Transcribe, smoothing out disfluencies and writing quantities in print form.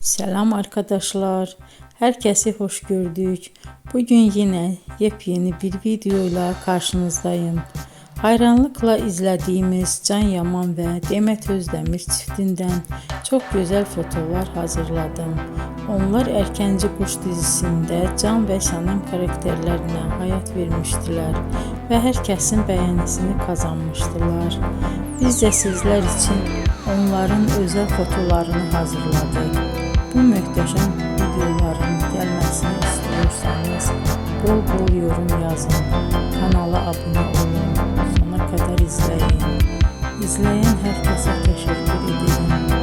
Selam arkadaşlar. Herkesi hoş gördük. Bugün yine yepyeni bir videoyla karşınızdayım. Hayranlıkla izlediğimiz Can Yaman ve Demet Özdemir çiftinden çok güzel fotolar hazırladım. Onlar Erkenci Kuş dizisinde Can ve Sənem karakterlerine hayat vermiştiler ve herkesin beğenisini kazanmıştılar. Biz de sizler için onların özel fotolarını hazırladık. Bu möhtəşəm videoların gəlməsini istiyorsanız bol bol yorum yazın, kanala abone olun, sona kadar izleyin. İzleyen herkese teşekkür ederim.